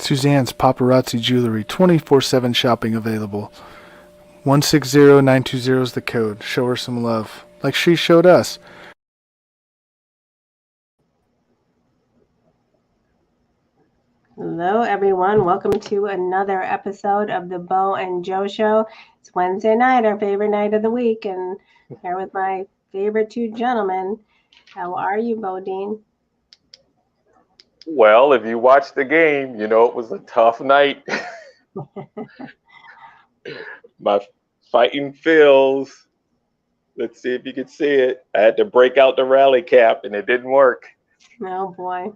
Suzanne's Paparazzi Jewelry, 24/7 shopping available. 160920 is the code. Show her some love, like she showed us. Hello, everyone. Welcome to another episode of the Bo and Joe Show. It's Wednesday night, our favorite night of the week, and here with my favorite two gentlemen. How are you, Bodine? Well, if you watched the game, you know it was a tough night. My fighting Phils. Let's see if you can see it. I had to break out the rally cap, and it didn't work. Oh boy,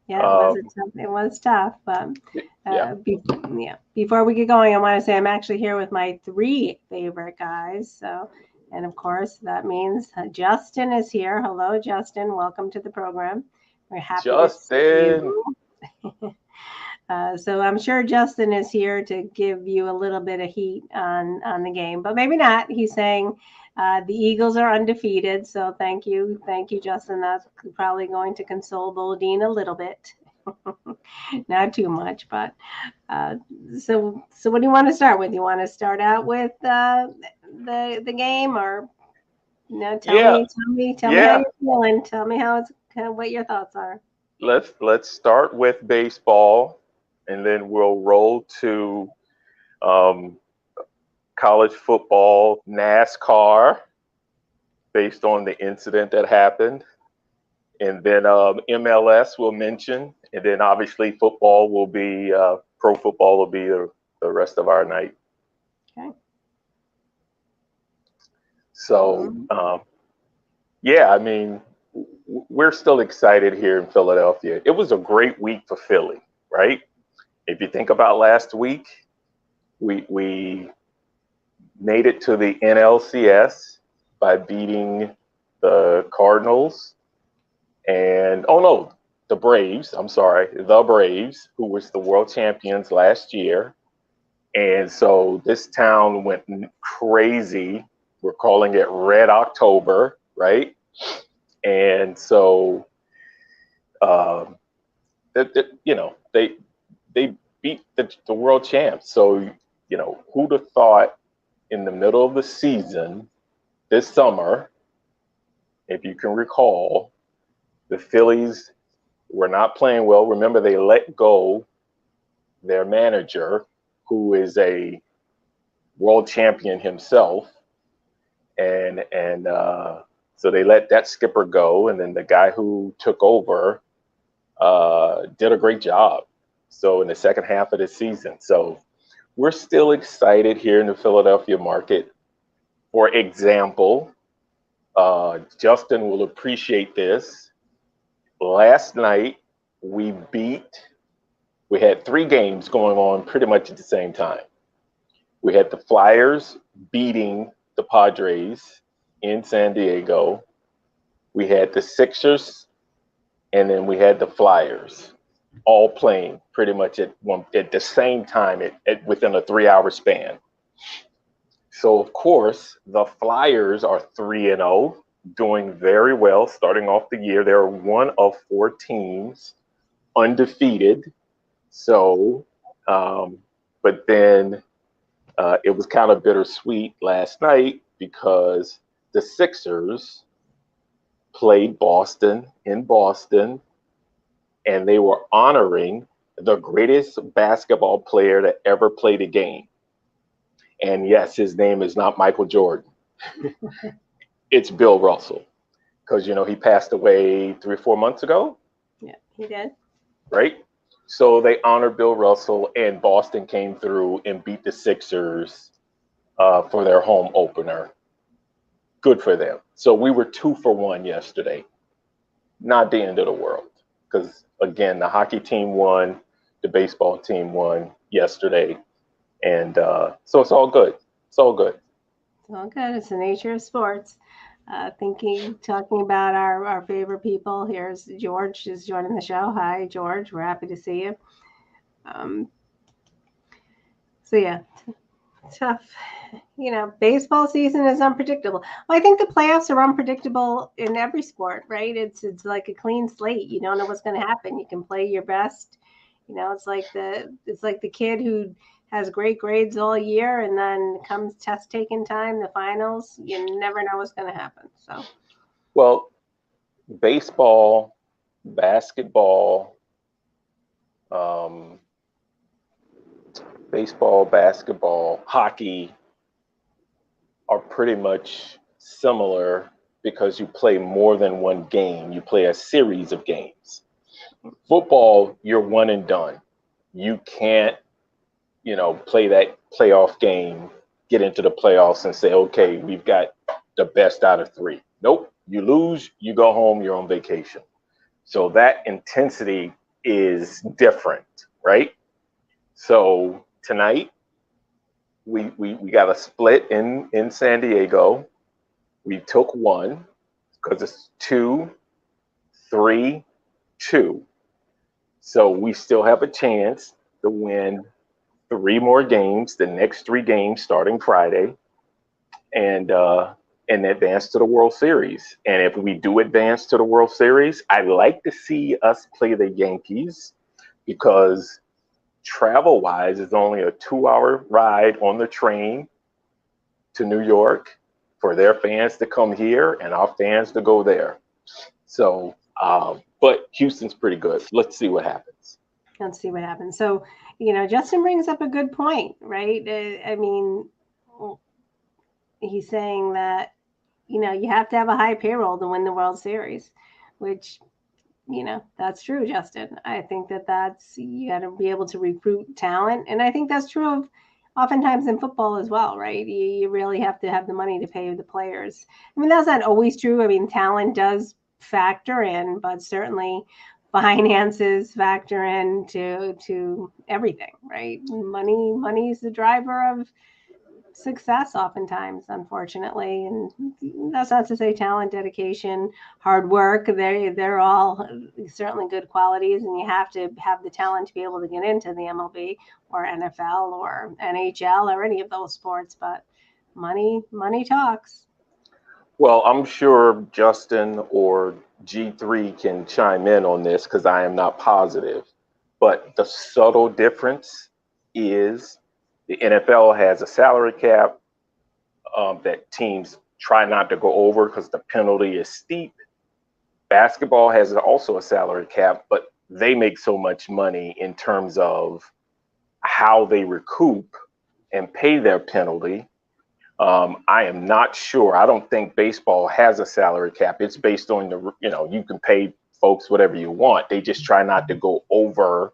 yeah, it was tough. But Yeah. Before we get going, I want to say I'm actually here with my three favorite guys. So, and of course, that means Justin is here. Hello, Justin. Welcome to the program. We're happy to see you. So I'm sure Justin is here to give you a little bit of heat on the game, but maybe not. He's saying the Eagles are undefeated. So thank you, Justin. That's probably going to console Bodine a little bit, not too much. But so what do you want to start with? You want to start out with the game, or tell me how you're feeling. Tell me what your thoughts are. Let's start with baseball, and then we'll roll to college football, NASCAR, based on the incident that happened, and then MLS we'll mention, and then obviously football will be pro football will be the rest of our night. Okay. So yeah, I mean, we're still excited here in Philadelphia. It was a great week for Philly, right? If you think about last week, we made it to the NLCS by beating the Cardinals and the Braves. I'm sorry, the Braves, who was the world champions last year. And so this town went crazy. We're calling it Red October, right? And so, they beat the world champs. So, who'd have thought in the middle of the season this summer, if you can recall, the Phillies were not playing well. Remember, they let go their manager, who is a world champion himself, and so they let that skipper go, and then the guy who took over did a great job. So in the second half of the season, so we're still excited here in the Philadelphia market. For example, Justin will appreciate this. Last night we had three games going on pretty much at the same time. We had the Flyers beating the Padres in San Diego. We had the Sixers, and then we had the Flyers, all playing pretty much at the same time within a 3-hour span. So of course the Flyers are 3-0, doing very well, starting off the year. They're one of 4 teams undefeated. So, but then it was kind of bittersweet last night because the Sixers played Boston in Boston, and they were honoring the greatest basketball player to ever play the game. And yes, his name is not Michael Jordan. It's Bill Russell, because he passed away 3 or 4 months ago. Yeah, he did. Right. So they honored Bill Russell, and Boston came through and beat the Sixers for their home opener. Good for them. So we were 2 for 1 yesterday. Not the end of the world, because again, the hockey team won, the baseball team won yesterday, and so it's all good. It's all good. It's all good. It's the nature of sports. Talking about our favorite people. Here's George is joining the show. Hi, George. We're happy to see you. So yeah, tough. Baseball season is unpredictable. Well, I think the playoffs are unpredictable in every sport, right? It's like a clean slate. You don't know what's going to happen. You can play your best, You know, it's like the kid who has great grades all year, and then comes test taking time, the finals, you never know what's going to happen. So, Well, baseball, basketball, um, hockey are pretty much similar because you play more than one game. You play a series of games. Football, you're one and done. You can't, play that playoff game, get into the playoffs and say, okay, we've got the best out of three. Nope. You lose, you go home, you're on vacation. So that intensity is different, right? So tonight, we got a split in San Diego. We took one because it's 2-3-2. So we still have a chance to win 3 more games, the next 3 games starting Friday, and advance to the World Series. And if we do advance to the World Series, I'd like to see us play the Yankees because travel-wise, it's only a 2-hour ride on the train to New York for their fans to come here and our fans to go there. So, but Houston's pretty good. Let's see what happens. let's see what happens. So, Justin brings up a good point, right? I mean, he's saying that, you have to have a high payroll to win the World Series, which, that's true, Justin. I think you got to be able to recruit talent. And I think that's true of oftentimes in football as well, right? You really have to have the money to pay the players. I mean, that's not always true. I mean, talent does factor in, but certainly finances factor into everything, right? Money is the driver of success oftentimes, unfortunately. And that's not to say talent, dedication, hard work, they're all certainly good qualities, and you have to have the talent to be able to get into the MLB or NFL or NHL or any of those sports. But money talks. Well, I'm sure Justin or G3 can chime in on this because I am not positive. But the subtle difference is the NFL has a salary cap that teams try not to go over because the penalty is steep. Basketball has also a salary cap, but they make so much money in terms of how they recoup and pay their penalty. I am not sure. I don't think baseball has a salary cap. It's based on you can pay folks whatever you want. They just try not to go over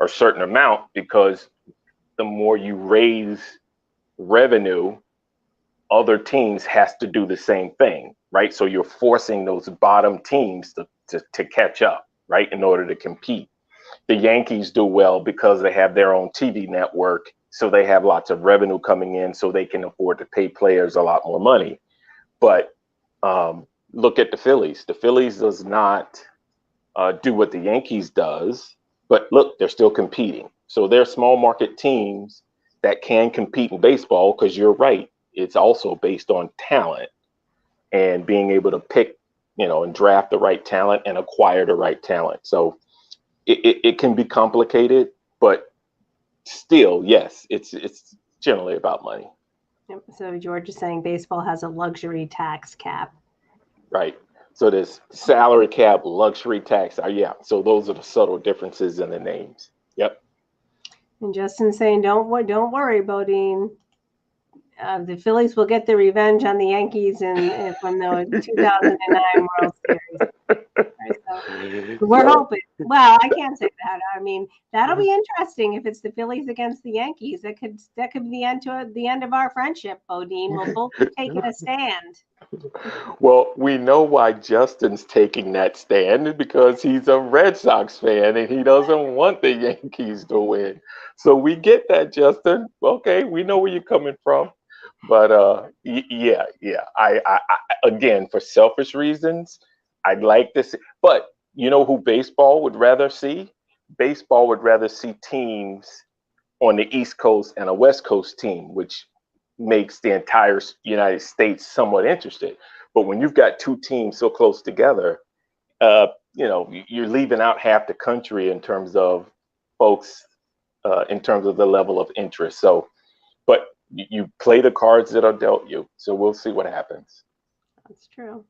a certain amount because the more you raise revenue, other teams has to do the same thing, right? So you're forcing those bottom teams to catch up, right, in order to compete. The Yankees do well because they have their own TV network, so they have lots of revenue coming in, so they can afford to pay players a lot more money. But look at the Phillies. The Phillies does not do what the Yankees does, but look, they're still competing. So they're small market teams that can compete in baseball because you're right. It's also based on talent and being able to pick, and draft the right talent and acquire the right talent. So it can be complicated, but still, yes, it's generally about money. Yep. So George is saying baseball has a luxury tax cap. Right. So there's salary cap, luxury tax. Yeah. So those are the subtle differences in the names. Yep. And Justin's saying, don't worry, Bodine. The Phillies will get their revenge on the Yankees from the 2009 World Series. Right, so we're hoping. Well, I can't say that. I mean, that'll be interesting if it's the Phillies against the Yankees. That could be the end of our friendship, Bodine. We'll both be taking a stand. Well, we know why Justin's taking that stand because he's a Red Sox fan and he doesn't want the Yankees to win. So we get that, Justin. Okay, we know where you're coming from. But yeah. I again, for selfish reasons, I'd like to see. But you know who baseball would rather see? Baseball would rather see teams on the East Coast and a West Coast team, which makes the entire United States somewhat interested. But when you've got 2 teams so close together, you're leaving out half the country in terms of folks in terms of the level of interest. So, but you play the cards that are dealt you. So we'll see what happens. That's true.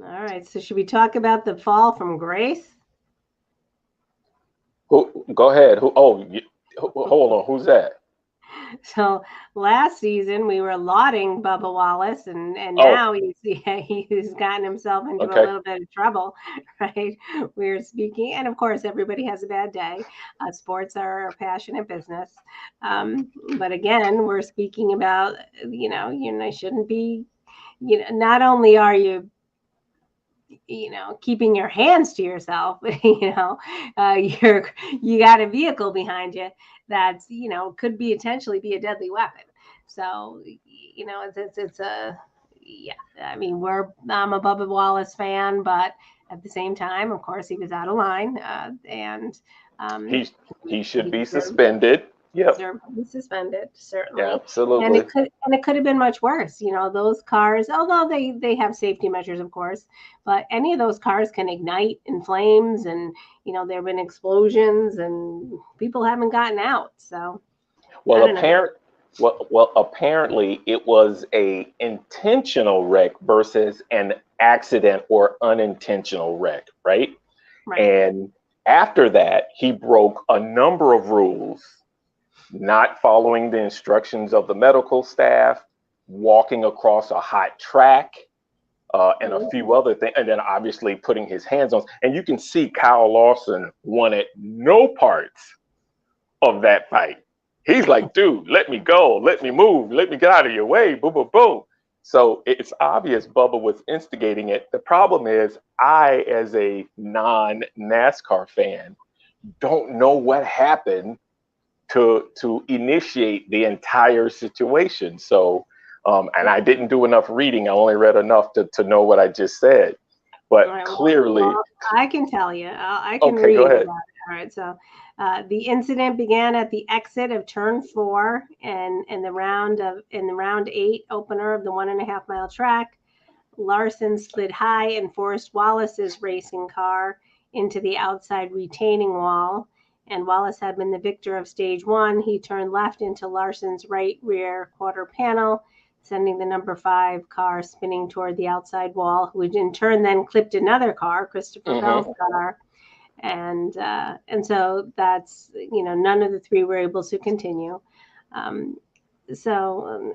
All right. So should we talk about the fall from grace? Who? Go ahead. Who? Oh, hold on. Who's that? So last season we were lauding Bubba Wallace, and Oh, now he's gotten himself into a okay. little bit of trouble, right? We're speaking, and of course everybody has a bad day. Sports are a passionate business, but again, we're speaking about shouldn't be. Not only are you keeping your hands to yourself, you got a vehicle behind you that's could be potentially be a deadly weapon. So it's a yeah. I mean, I'm a Bubba Wallace fan, but at the same time, of course, he was out of line, and He he, he should he be deserved suspended. Yep. deserved to be suspended, certainly. And Absolutely. it could have been much worse. Those cars, although they have safety measures, of course, but any of those cars can ignite in flames, and there have been explosions, and people haven't gotten out. So I Well, don't know. apparently it was a intentional wreck versus an accident or unintentional wreck, right? Right. And after that, he broke a number of rules, not following the instructions of the medical staff, walking across a hot track, and a few other things, and then obviously putting his hands on. And you can see Kyle Larson wanted no parts of that fight. He's like, dude, let me go, let me move, let me get out of your way, boom, boom, boom. So it's obvious Bubba was instigating it. The problem is, I, as a non-NASCAR fan, don't know what happened to initiate the entire situation. So, and I didn't do enough reading. I only read enough to know what I just said. But All right, clearly, well, I can tell you. I can okay, read go about ahead. it. All right, so the incident began at the exit of turn 4 and in the round 8 opener of the 1.5 mile track. Larson slid high and forced Wallace's racing car into the outside retaining wall. And Wallace had been the victor of stage 1. He turned left into Larson's right rear quarter panel, sending the number 5 car spinning toward the outside wall, which in turn then clipped another car, Christopher Bell's car. And so that's, none of the 3 were able to continue. And so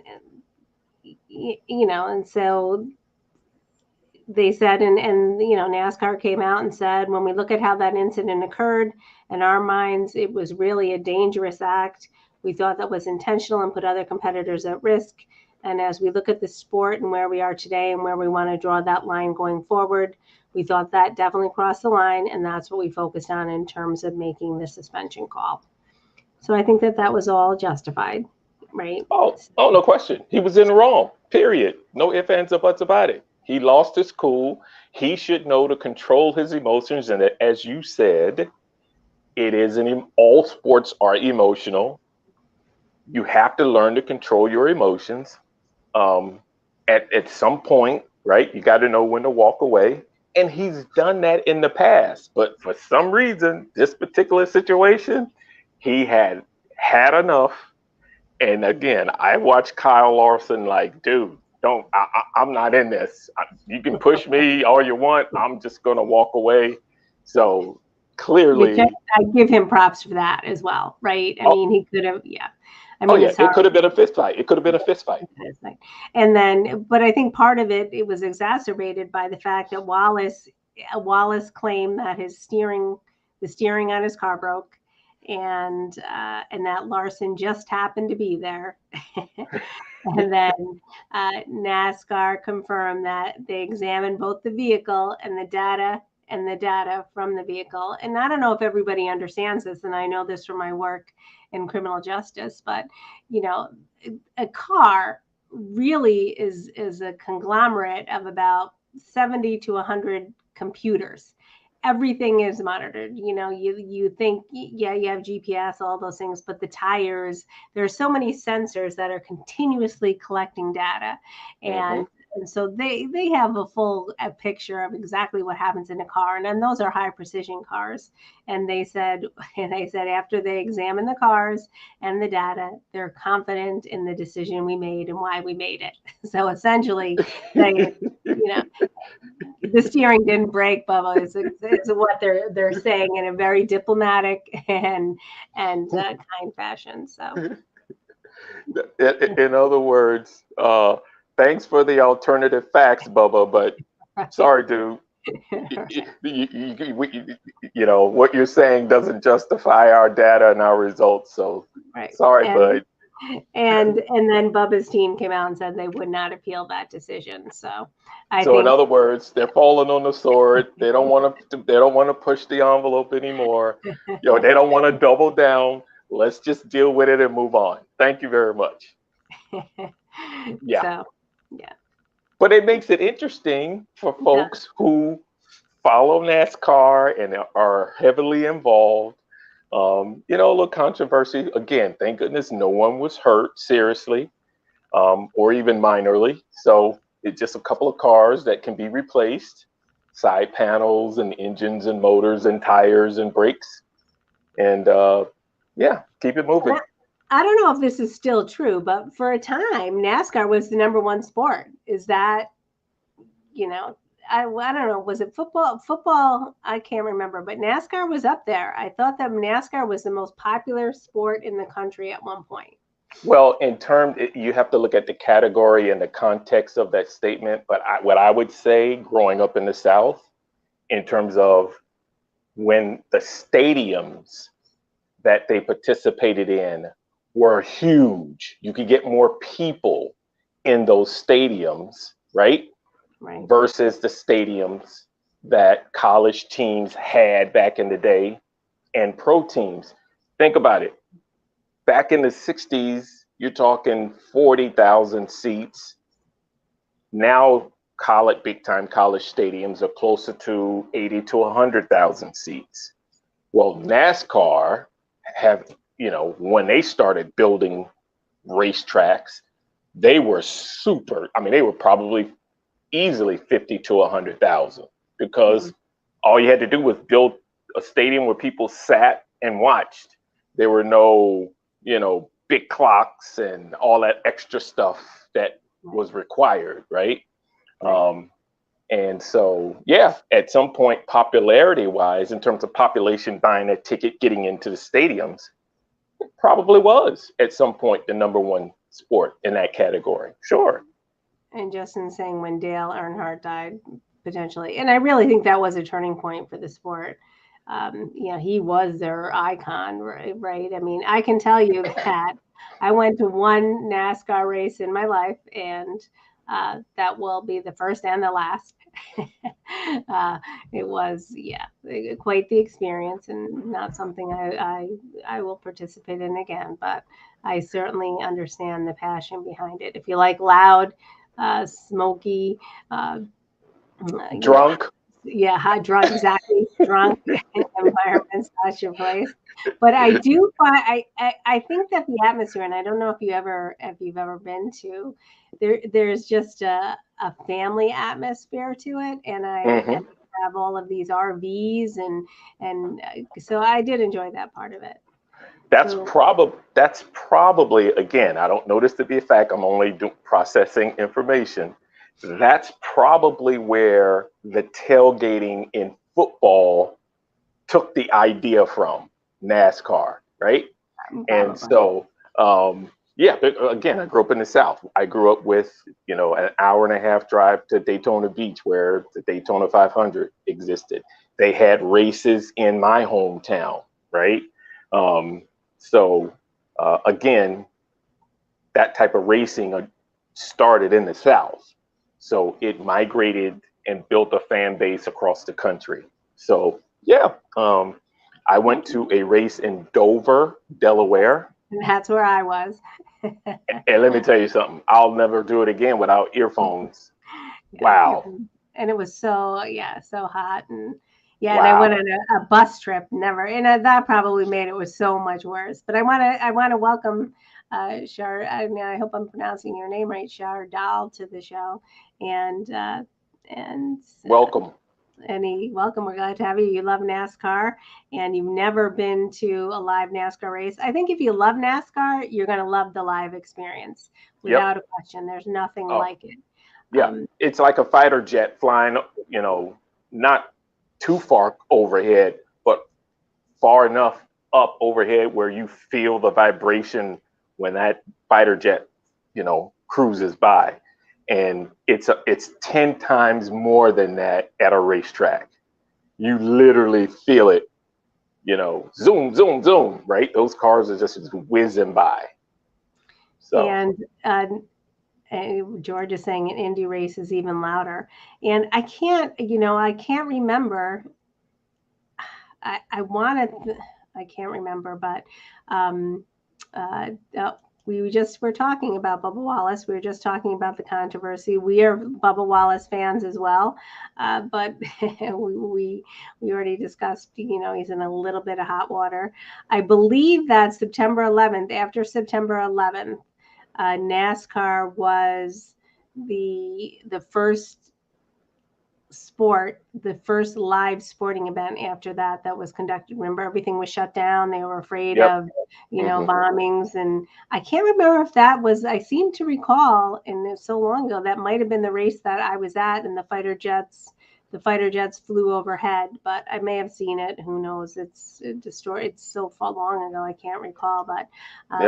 they said, and NASCAR came out and said, when we look at how that incident occurred, in our minds, it was really a dangerous act. We thought that was intentional and put other competitors at risk. And as we look at the sport and where we are today and where we want to draw that line going forward, we thought that definitely crossed the line, and that's what we focused on in terms of making the suspension call. So I think that was all justified, right? Oh, no question. He was in the wrong, period. No ifs, ands, or buts about it. He lost his cool. He should know to control his emotions. And as you said, all sports are emotional. You have to learn to control your emotions. At some point, right, you got to know when to walk away. And he's done that in the past. But for some reason, this particular situation, he had enough. And again, I watched Kyle Larson like, dude, I'm not in this. You can push me all you want. I'm just going to walk away. So clearly, I give him props for that as well, right? I mean, he could have, yeah. I mean, it could have been a fist fight. It could have been a fist fight. And then, but I think part of it was exacerbated by the fact that Wallace claimed that the steering on his car broke, and that Larson just happened to be there. And then NASCAR confirmed that they examined both the vehicle and the data from the vehicle. And I don't know if everybody understands this, and I know this from my work in criminal justice, but a car really is a conglomerate of about 70 to 100 computers. Everything is monitored. You think, yeah, you have GPS, all those things, but the tires, there are so many sensors that are continuously collecting data. And And so they have a full picture of exactly what happens in a car, and then those are high precision cars. And they said after they examine the cars and the data, they're confident in the decision we made and why we made it. So essentially, they, the steering didn't break, Bubba. Is what they're saying in a very diplomatic and kind fashion. So. In other words, thanks for the alternative facts, Bubba, but sorry, dude. What you're saying doesn't justify our data and our results. So right. Sorry, bud. And then Bubba's team came out and said they would not appeal that decision. So I So think, in other words, they're falling on the sword. They don't want to push the envelope anymore. They don't want to double down. Let's just deal with it and move on. Thank you very much. Yeah. So, yeah. But it makes it interesting for folks who follow NASCAR and are heavily involved. A little controversy. Again, thank goodness no one was hurt seriously or even minorly. So it's just a couple of cars that can be replaced, side panels and engines and motors and tires and brakes. And keep it moving. I don't know if this is still true, but for a time, NASCAR was the number one sport. Is that, I don't know. Was it football? Football, I can't remember, but NASCAR was up there. I thought that NASCAR was the most popular sport in the country at one point. Well, you have to look at the category and the context of that statement. But what I would say, growing up in the South, in terms of when the stadiums that they participated in were huge, you could get more people in those stadiums, right? Right. Versus the stadiums that college teams had back in the day and pro teams. Think about it. Back in the 60s, you're talking 40,000 seats. Now, big time college stadiums are closer to 80 to 100,000 seats. Well, NASCAR when they started building racetracks, they were they were probably easily 50 to 100,000 because all you had to do was build a stadium where people sat and watched. There were no, big clocks and all that extra stuff that was required, right? And so, at some point, popularity-wise, in terms of population buying a ticket, getting into the stadiums, it probably was at some point the number one sport in that category. Sure. And Justin saying when Dale Earnhardt died, potentially. And I really think that was a turning point for the sport. He was their icon, right? I mean, I can tell you that I went to one NASCAR race in my life, and that will be the first and the last. It was, quite the experience, and not something I will participate in again. But I certainly understand the passion behind it. If you like loud, smoky, drunk. Hot drunk, exactly. Drunk environments, that's your place. But I do find I think that the atmosphere, and I don't know if you've ever been to, there's just a family atmosphere to it, and I have all of these RVs, and so I did enjoy that part of it. That's probably, again, I don't know this to be a fact. I'm only processing information. That's probably where the tailgating in football took the idea from NASCAR, right? And so, again, I grew up in the South. I grew up with, an hour and a half drive to Daytona Beach, where the Daytona 500 existed. They had races in my hometown, right? Again, that type of racing started in the South. So it migrated and built a fan base across the country. So, I went to a race in Dover, Delaware. That's where I was. And let me tell you something. I'll never do it again without earphones. Wow. And it was so hot. And and I went on a bus trip, never. And that probably made it was so much worse. But I want to welcome Shar. I mean, I hope I'm pronouncing your name right, Shar Dal, to the show, and Welcome. welcome. We're glad to have you. You love NASCAR, and you've never been to a live NASCAR race. I think if you love NASCAR, you're going to love the live experience without a question. There's nothing like it. Yeah, it's like a fighter jet flying, not too far overhead, but far enough up overhead where you feel the vibration when that fighter jet, cruises by. And it's 10 times more than that at a racetrack. You literally feel it, zoom, zoom, zoom, right? Those cars are just whizzing by. So. And George is saying an Indy race is even louder. And I can't remember. I can't remember, but we just were talking about Bubba Wallace. We were just talking about the controversy. We are Bubba Wallace fans as well, but we already discussed. He's in a little bit of hot water. I believe that September 11th, after September 11th, NASCAR was the first live sporting event after that was conducted. Remember, everything was shut down. They were afraid of, bombings. And I can't remember if that was, I seem to recall, and it's so long ago, that might have been the race that I was at, and the fighter jets flew overhead, but I may have seen it. Who knows? It's so far long ago, I can't recall. But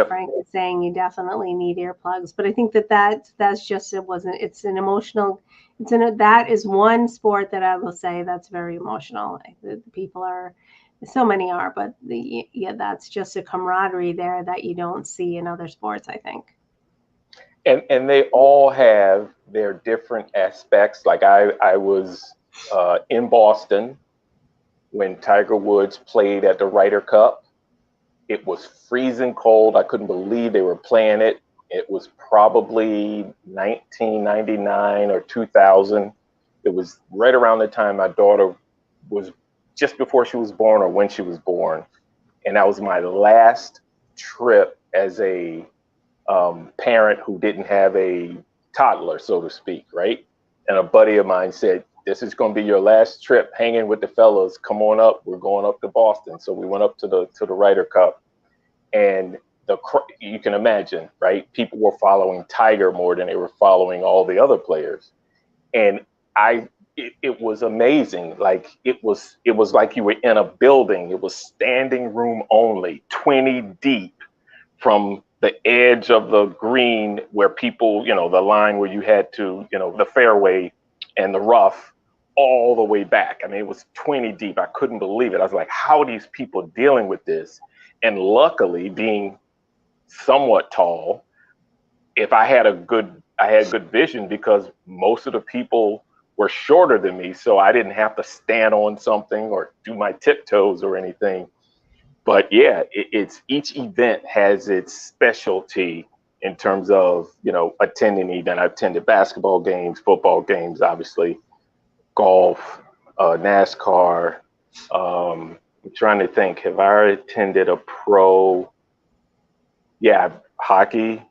Frank is saying you definitely need earplugs. But I think that's just, it's an emotional. That is one sport that I will say that's very emotional. The people are, so many are, but that's just a camaraderie there that you don't see in other sports, I think. And they all have their different aspects. Like I was in Boston when Tiger Woods played at the Ryder Cup. It was freezing cold. I couldn't believe they were playing it. It was probably 1999 or 2000. It was right around the time my daughter was just before she was born or when she was born. And that was my last trip as a parent who didn't have a toddler, so to speak, right? And a buddy of mine said, this is going to be your last trip hanging with the fellows. Come on up. We're going up to Boston. So we went up to the Ryder Cup, and you can imagine, right? People were following Tiger more than they were following all the other players. And it was amazing. Like it was like you were in a building. It was standing room only, 20 deep from the edge of the green where people, the line where you had to, the fairway and the rough all the way back. I mean, it was 20 deep. I couldn't believe it. I was like, how are these people dealing with this? And luckily, being somewhat tall, I had good vision because most of the people were shorter than me. So I didn't have to stand on something or do my tiptoes or anything. But yeah, it's each event has its specialty in terms of, attending event. I attended basketball games, football games, obviously, golf, NASCAR. I'm trying to think, have I attended a pro? Yeah, hockey,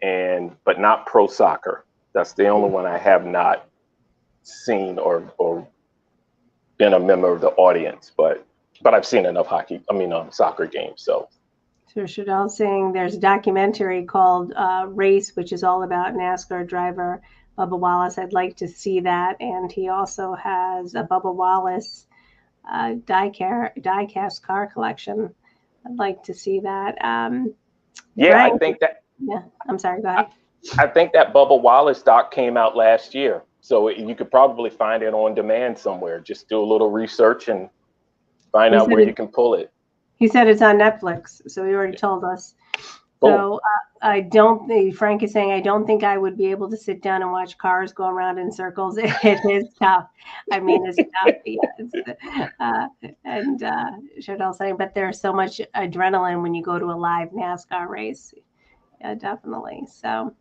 but not pro soccer. That's the only one I have not seen or been a member of the audience, but I've seen enough soccer games. So Shadell saying there's a documentary called Race, which is all about NASCAR driver Bubba Wallace. I'd like to see that. And he also has a Bubba Wallace die-cast car collection. I'd like to see that. Frank, I think that. Yeah, I'm sorry, go ahead. I think that Bubba Wallace doc came out last year. So you could probably find it on demand somewhere. Just do a little research and find out where you can pull it. He said it's on Netflix, so he already told us. So Frank is saying, I don't think I would be able to sit down and watch cars go around in circles. It is tough. I mean, it's tough. And Shadell saying, but there's so much adrenaline when you go to a live NASCAR race. Yeah, definitely. So,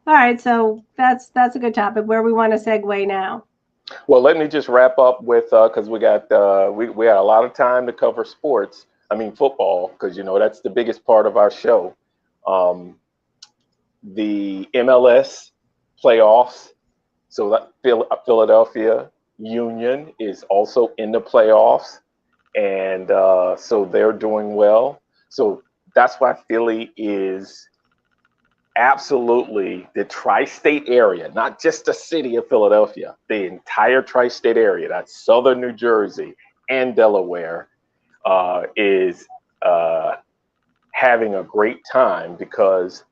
all right. So that's a good topic. Where we want to segue now. Well, let me just wrap up with, because we got we had a lot of time to cover sports. I mean, football, because, that's the biggest part of our show. the MLS playoffs. So that Philadelphia Union is also in the playoffs, and so they're doing well. So that's why Philly is absolutely the tri-state area, not just the city of Philadelphia, the entire tri-state area, that's southern New Jersey and Delaware, is having a great time, because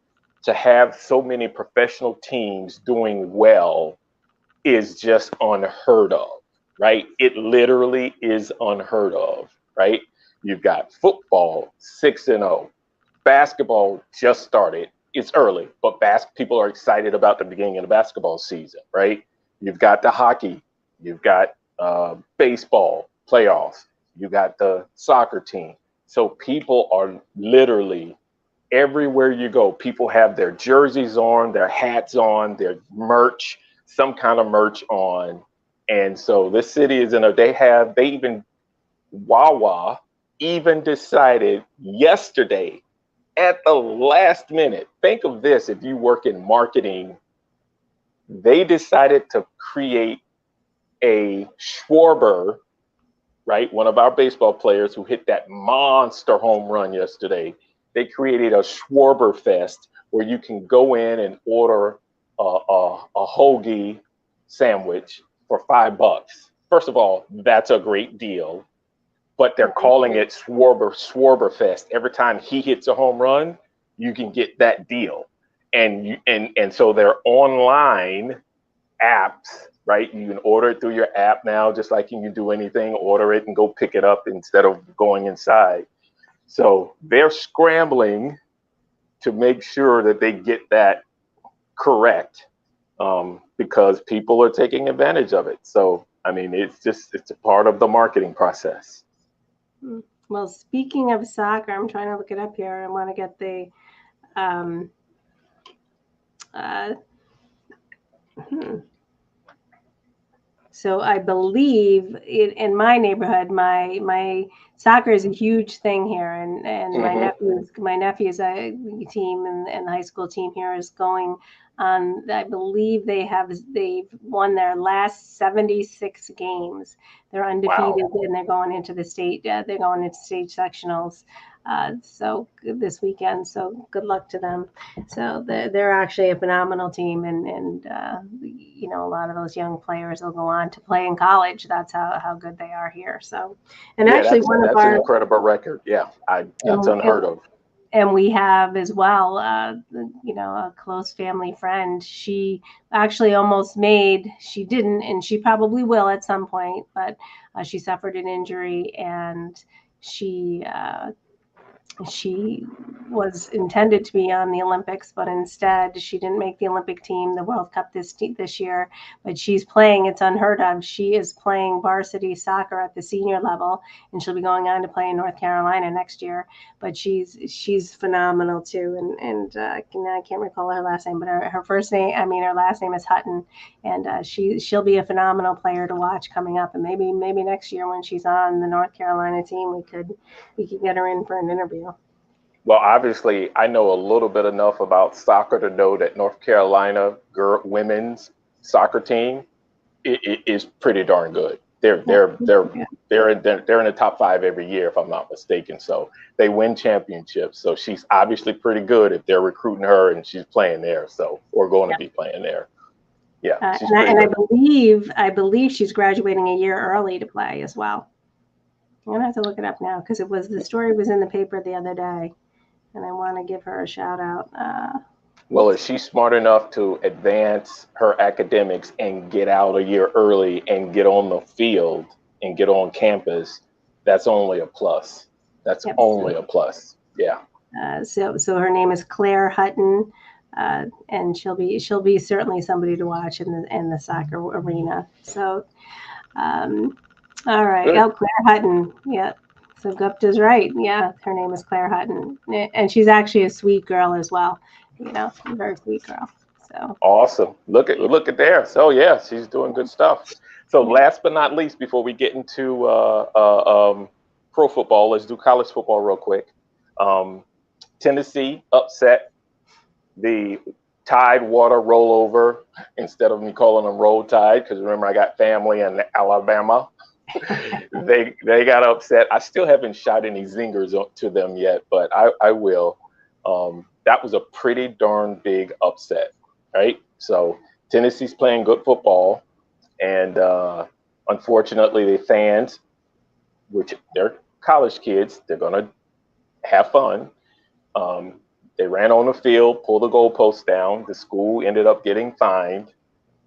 to have so many professional teams doing well is just unheard of, right? It literally is unheard of, right? You've got football 6-0, basketball just started. It's early, but people are excited about the beginning of the basketball season, right? You've got the hockey, you've got baseball playoffs, you got the soccer team. So people are literally everywhere you go. People have their jerseys on, their hats on, their merch, some kind of merch on. And so this city is Wawa even decided yesterday at the last minute. Think of this, if you work in marketing, they decided to create a Schwarber, right? One of our baseball players who hit that monster home run yesterday. They created a Schwarber Fest where you can go in and order a hoagie sandwich for $5. First of all, that's a great deal, but they're calling it Schwarber Fest. Every time he hits a home run, you can get that deal. And so their online apps, right? You can order it through your app now, just like you can do anything, order it and go pick it up instead of going inside. So they're scrambling to make sure that they get that correct, because people are taking advantage of it. So, I mean, it's a part of the marketing process. Well, speaking of soccer, I'm trying to look it up here. I want to get the So I believe in my neighborhood, my soccer is a huge thing here, and my nephew's team and the high school team here is going on. I believe they've won their last 76 games. They're undefeated, wow. And they're going into the state. They're going into state sectionals. So this weekend. So good luck to them. So they're actually a phenomenal team, and you know, a lot of those young players will go on to play in college. That's how good they are here. So, and actually, that's an incredible record. Yeah, that's unheard of. And we have as well, you know, a close family friend. She actually almost made. She didn't, and she probably will at some point. But she suffered an injury, and she was intended to be on the Olympics, but instead she didn't make the Olympic team, the World Cup this year. But she's playing, it's unheard of. She is playing varsity soccer at the senior level, and she'll be going on to play in North Carolina next year. But she's phenomenal too. And I can't recall her last name, but her last name is Hutton, and she'll be a phenomenal player to watch coming up. And maybe next year when she's on the North Carolina team, we could get her in for an interview. Well, obviously, I know a little bit enough about soccer to know that North Carolina women's soccer team is pretty darn good. They're in the top 5 every year, if I'm not mistaken. So they win championships. So she's obviously pretty good if they're recruiting her and she's playing there. So we're going to be playing there. Yeah, I believe she's graduating a year early to play as well. I'm gonna have to look it up now because the story was in the paper the other day, and I want to give her a shout out. Well, if she's smart enough to advance her academics and get out a year early and get on the field and get on campus, that's only a plus. That's only a plus. Yeah. So her name is Claire Hutton, and she'll be certainly somebody to watch in the soccer arena. So. All right. Good. Oh, Claire Hutton. Yeah. So Gupta's right. Yeah. Her name is Claire Hutton. And she's actually a sweet girl as well. You know, a very sweet girl. So awesome. Look at there. So yeah, she's doing good stuff. So last but not least, before we get into pro football, let's do college football real quick. Tennessee upset the Tide water rollover instead of me calling them Roll Tide, because remember I got family in Alabama. they got upset. I still haven't shot any zingers to them yet, but I will. That was a pretty darn big upset, right? So Tennessee's playing good football, and unfortunately, the fans, which they're college kids, they're gonna have fun. They ran on the field, pulled the goalpost down. The school ended up getting fined.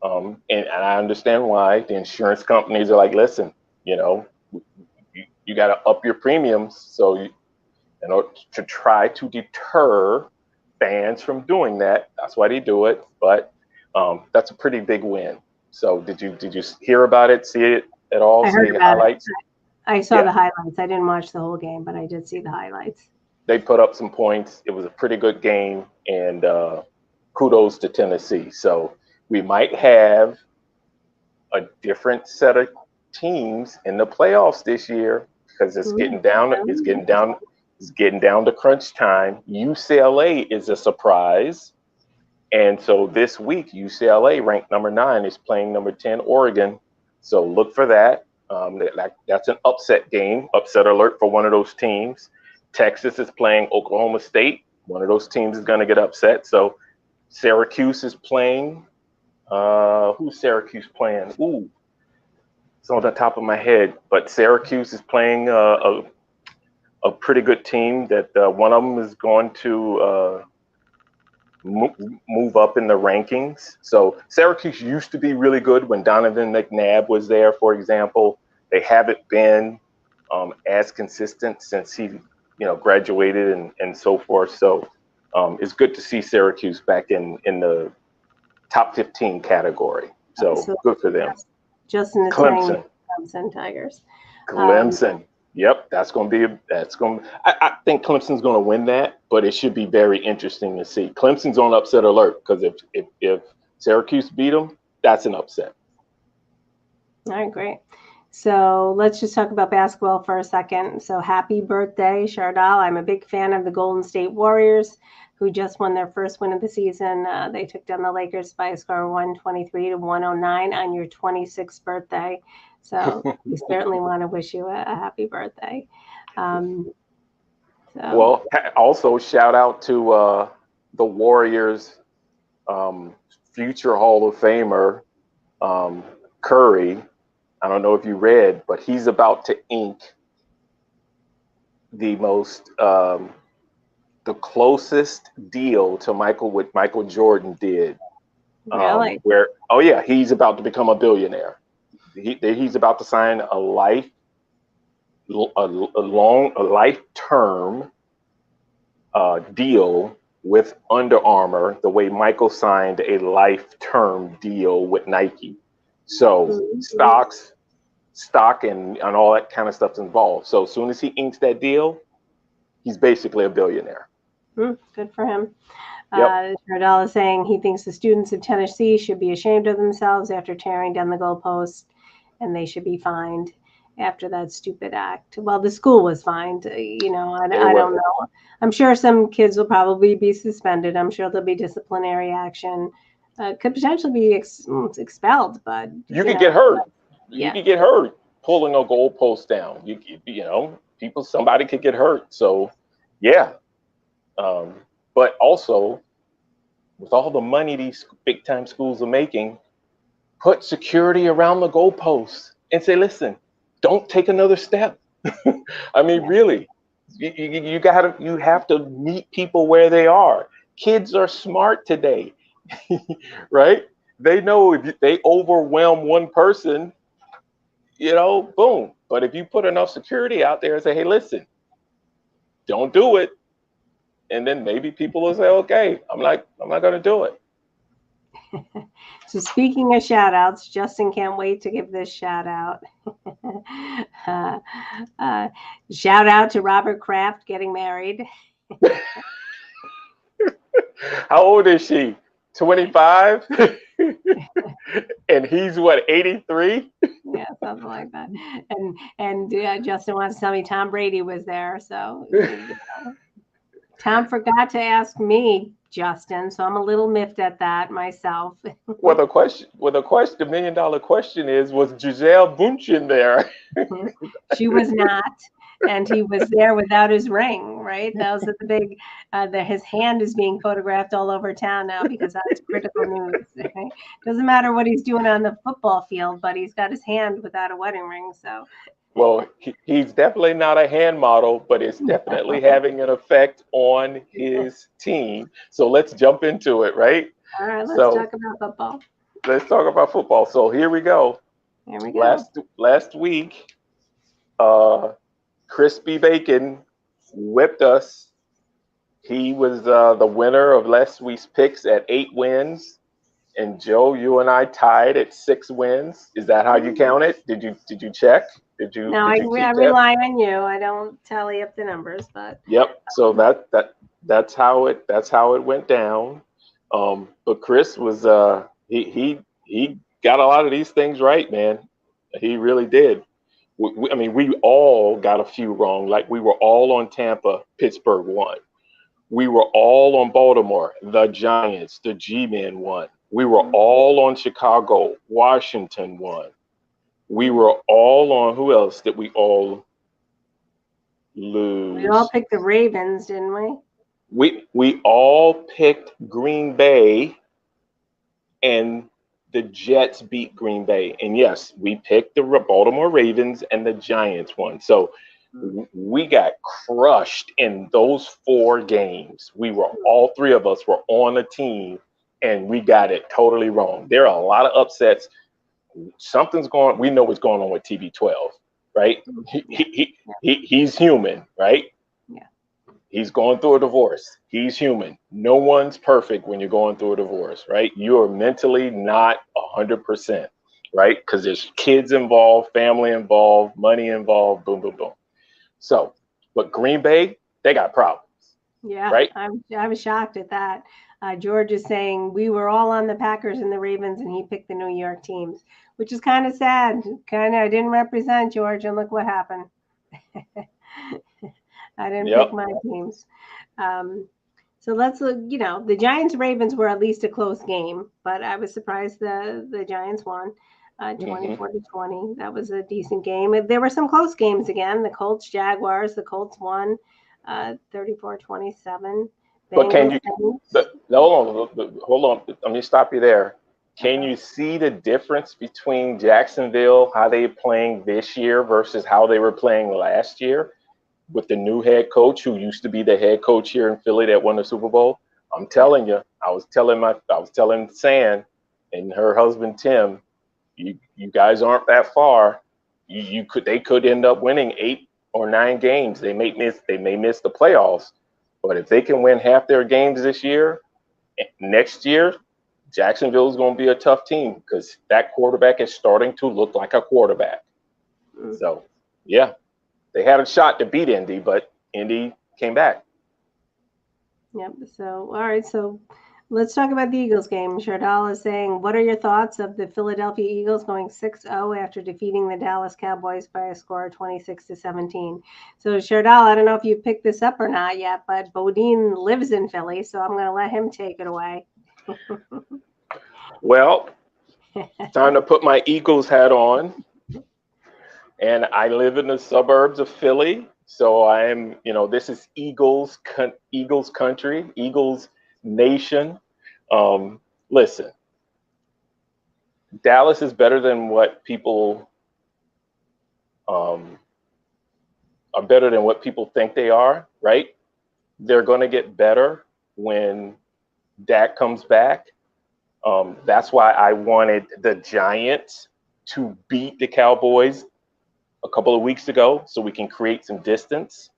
And I understand why. The insurance companies are like, listen, you know, you got to up your premiums. So, in order to try to deter fans from doing that, that's why they do it. But that's a pretty big win. So did you hear about it, see it at all? I See heard the about highlights? it. I saw Yeah. the highlights. I didn't watch the whole game, but I did see the highlights. They put up some points. It was a pretty good game, and kudos to Tennessee. So we might have a different set of teams in the playoffs this year because it's getting down to crunch time. UCLA is a surprise, and so this week UCLA, ranked number 9, is playing number 10 Oregon. So look for that. That's an upset game. Upset alert for one of those teams. Texas is playing Oklahoma State. One of those teams is going to get upset. So Syracuse is playing. Who's Syracuse playing? Ooh, it's on the top of my head. But Syracuse is playing a pretty good team that one of them is going to move up in the rankings. So Syracuse used to be really good when Donovan McNabb was there, for example. They haven't been as consistent since he graduated and so forth. So it's good to see Syracuse back in the top 15 category. So good for them. Justin is saying Clemson Tigers. Clemson. Yep, I think Clemson's going to win that, but it should be very interesting to see. Clemson's on upset alert because if Syracuse beat them, that's an upset. All right, great. So let's just talk about basketball for a second. So happy birthday, Shardal. I'm a big fan of the Golden State Warriors, who just won their first win of the season. They took down the Lakers by a score of 123-109 on your 26th birthday. So we certainly want to wish you a happy birthday. Well, also shout out to the Warriors' future Hall of Famer, Curry. I don't know if you read, but he's about to ink the closest deal to what Michael Jordan did. Really? He's about to become a billionaire. He's about to sign a life term deal with Under Armour, the way Michael signed a life term deal with Nike. So stock and all that kind of stuff's involved. So as soon as he inks that deal, he's basically a billionaire. Good for him. Yep. Shardal is saying he thinks the students of Tennessee should be ashamed of themselves after tearing down the goalpost, and they should be fined after that stupid act. Well, the school was fined. I don't know. I'm sure some kids will probably be suspended. I'm sure there'll be disciplinary action. Could potentially be expelled, but you could get hurt. Yeah. You could get hurt pulling a goalpost down. Somebody could get hurt. So, yeah. But also, with all the money these big time schools are making, put security around the goalposts and say, listen, don't take another step. I mean, really, you have to meet people where they are. Kids are smart today, right? They know if they overwhelm one person, boom. But if you put enough security out there and say, hey, listen, don't do it. And then maybe people will say, okay, I'm not going to do it. So speaking of shout outs, Justin can't wait to give this shout out. Shout out to Robert Kraft getting married. How old is she? 25? And he's what, 83? Yeah, something like that. And Justin wants to tell me Tom Brady was there. So Tom forgot to ask me Justin. So I'm a little miffed at that myself. Well, the $1 million question is, was Giselle Bundchen there? She was not, and he was there without his ring, right? That was the big, his hand is being photographed all over town now because that's critical news. Right? Doesn't matter what he's doing on the football field, but he's got his hand without a wedding ring. So, Well, he's definitely not a hand model, but it's definitely having an effect on his team. So let's jump into it, right? all right, let's So talk about football. let's talk about football. So here we go. Here we go. Last week, Crispy Bacon whipped us. He was the winner of last week's picks at 8 wins. And Joe, you and I tied at 6 wins. Is that how you count it? Did you check? No, I rely on you. I don't tally up the numbers, but Yep. So that's how it went down. But Chris was he got a lot of these things right, man. He really did. I mean, we all got a few wrong. Like we were all on Tampa, Pittsburgh won. We were all on Baltimore, the Giants, the G-Men won. We were all on Chicago, Washington won. We were all on, who else did we all lose? we all picked the Ravens, didn't we? We all picked Green Bay, and the Jets beat Green Bay. And yes, we picked the Baltimore Ravens, and the Giants won. So we got crushed in those 4 games. All 3 of us were on a team, and we got it totally wrong. There are a lot of upsets. We know what's going on with TB12, right? He's human, right? Yeah. He's going through a divorce. He's human. No one's perfect when you're going through a divorce, right? You are mentally not 100%, right? Because there's kids involved, family involved, money involved, boom, boom, boom. So, but Green Bay, they got problems. Yeah, right? I was shocked at that. George is saying we were all on the Packers and the Ravens, and he picked the New York teams, which is kind of sad. I didn't represent George, and look what happened. I didn't pick my teams. So let's look. The Giants Ravens were at least a close game, but I was surprised the Giants won. 24-20. That was a decent game. There were some close games again. The Colts Jaguars. The Colts won 34-27. But can you hold on? Let me stop you there. Can you see the difference between Jacksonville, how they're playing this year versus how they were playing last year with the new head coach who used to be the head coach here in Philly that won the Super Bowl? I'm telling you, I was telling San and her husband Tim, you guys aren't that far. They could end up winning 8 or 9 games. They may miss the playoffs, but if they can win half their games this year, next year, Jacksonville is going to be a tough team because that quarterback is starting to look like a quarterback. So, yeah, they had a shot to beat Indy, but Indy came back. Yep. So, all right. So let's talk about the Eagles game. Shardal is saying, what are your thoughts of the Philadelphia Eagles going 6-0 after defeating the Dallas Cowboys by a score of 26-17? So, Shardal, I don't know if you picked this up or not yet, but Bodine lives in Philly, so I'm going to let him take it away. Well, time to put my Eagles hat on. And I live in the suburbs of Philly. So I am, this is Eagles country, Eagles nation. Listen, Dallas is better than what people think they are, right? They're going to get better when Dak comes back. That's why I wanted the Giants to beat the Cowboys a couple of weeks ago so we can create some distance.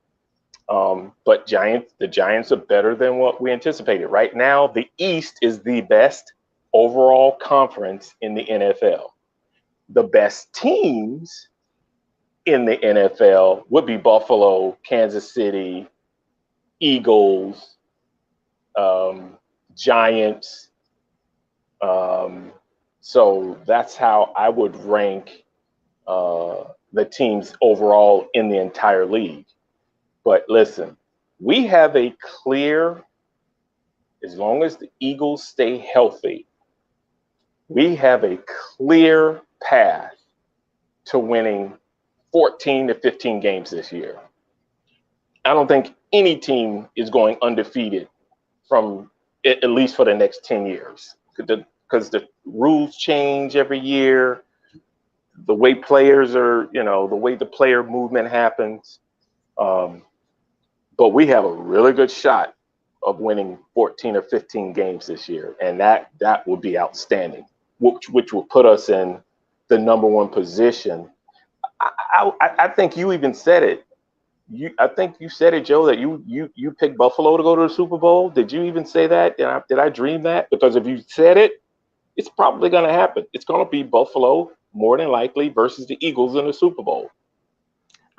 But the Giants are better than what we anticipated. Right now, the East is the best overall conference in the NFL. The best teams in the NFL would be Buffalo, Kansas City, Eagles, Giants. So that's how I would rank the teams overall in the entire league. But listen, we have a clear as long as the Eagles stay healthy, we have a clear path to winning 14 to 15 games this year. I don't think any team is going undefeated from at least for the next 10 years because the rules change every year. The way players are, the way the player movement happens. But we have a really good shot of winning 14 or 15 games this year. And that would be outstanding, which will put us in the number one position. I think you even said it. I think you said it, Joe, that you picked Buffalo to go to the Super Bowl. Did you even say that? Did I dream that? Because if you said it, it's probably going to happen. It's going to be Buffalo more than likely versus the Eagles in the Super Bowl.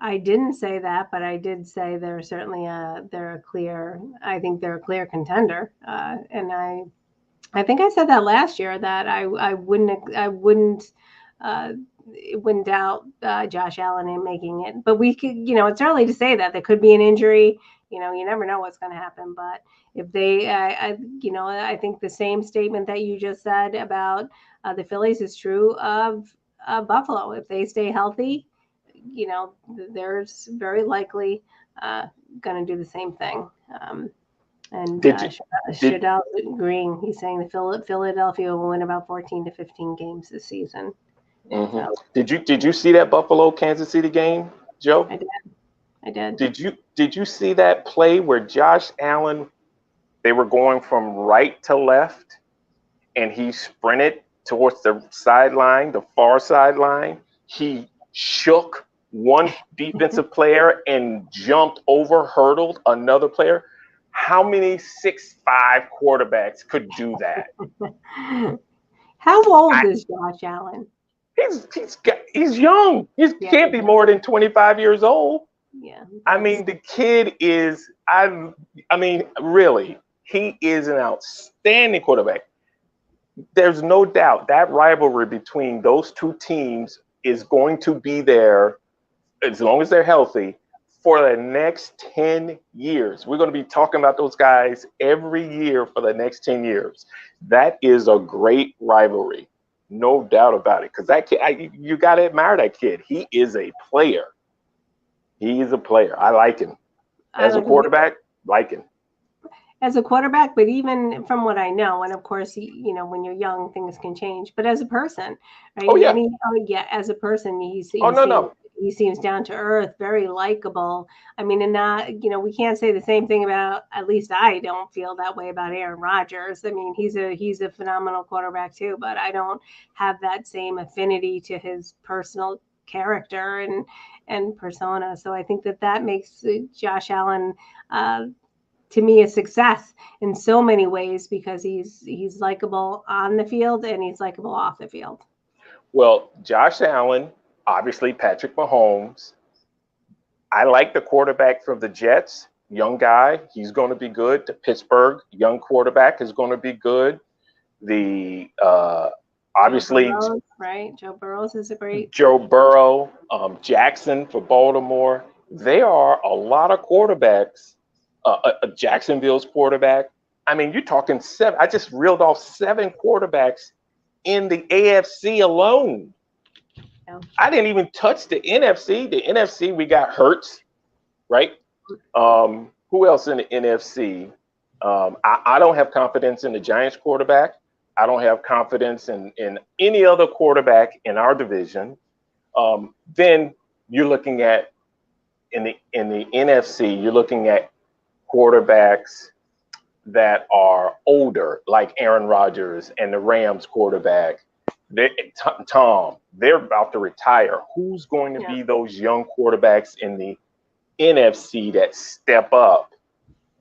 I didn't say that, but I did say they're certainly they're a clear contender, and I think I said that last year that I wouldn't doubt Josh Allen in making it. But we could, it's early to say that. There could be an injury. You never know what's going to happen. But if they, I think the same statement that you just said about the Phillies is true of Buffalo. If they stay healthy, there's very likely going to do the same thing. And Shadell agreeing. He's saying the Philadelphia will win about 14 to 15 games this season. Mm-hmm. So, did you see that Buffalo Kansas City game, Joe? I did. Did you see that play where Josh Allen, they were going from right to left, and he sprinted towards the sideline, the far sideline. He shook one defensive player and jumped over, hurdled another player. How many 6'5" quarterbacks could do that? How old is Josh Allen? He's young. He can't be more than 25 years old. Yeah. I mean, the kid is, really, he is an outstanding quarterback. There's no doubt that rivalry between those two teams is going to be there as long as they're healthy for the next 10 years. We're going to be talking about those guys every year for the next 10 years. That is a great rivalry. No doubt about it. Because that kid, you got to admire that kid. He is a player. He is a player. I like him. As a quarterback, like him. As a quarterback, but even from what I know, and of course, when you're young, things can change. But as a person, right? Oh yeah. As a person, he seems down to earth, very likable. I mean, and not, we can't say the same thing about. At least I don't feel that way about Aaron Rodgers. I mean, he's a phenomenal quarterback too, but I don't have that same affinity to his personal character and persona. So I think that makes Josh Allen. To me, a success in so many ways because he's likable on the field and he's likable off the field. Well, Josh Allen, obviously Patrick Mahomes. I like the quarterback from the Jets, young guy. He's going to be good. The Pittsburgh young quarterback is going to be good. The obviously Joe Burrows, right? Joe Burrows is a great. Joe Burrow, Jackson for Baltimore. There are a lot of quarterbacks. Jacksonville's quarterback. I mean, you're talking 7. I just reeled off 7 quarterbacks in the AFC alone. Yeah. I didn't even touch the NFC. The NFC, we got Hurts, right? Who else in the NFC? I don't have confidence in the Giants quarterback. I don't have confidence in any other quarterback in our division. Then you're looking at in the NFC, you're looking at quarterbacks that are older, like Aaron Rodgers and the Rams quarterback. Tom, they're about to retire. Who's going to be those young quarterbacks in the NFC that step up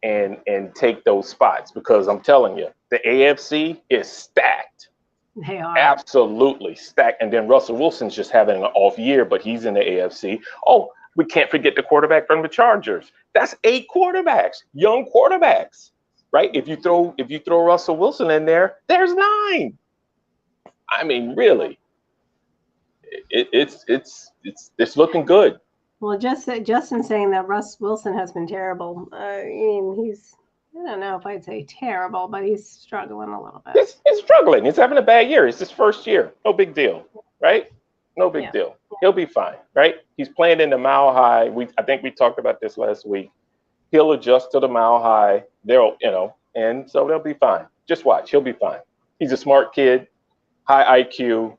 and take those spots? Because I'm telling you, the AFC is stacked. They are. Absolutely stacked. And then Russell Wilson's just having an off year, but he's in the AFC. Oh, we can't forget the quarterback from the Chargers. That's 8 quarterbacks, young quarterbacks, right? If you throw Russell Wilson in there, there's 9. I mean, really, it's looking good. Well, Justin saying that Russ Wilson has been terrible. I mean, I don't know if I'd say terrible, but he's struggling a little bit. He's struggling. He's having a bad year. It's his first year. No big deal, right? No big Yeah. deal. He'll be fine, right? He's playing in the Mile High. I think we talked about this last week. He'll adjust to the Mile High. And so they'll be fine. Just watch. He'll be fine. He's a smart kid, high IQ,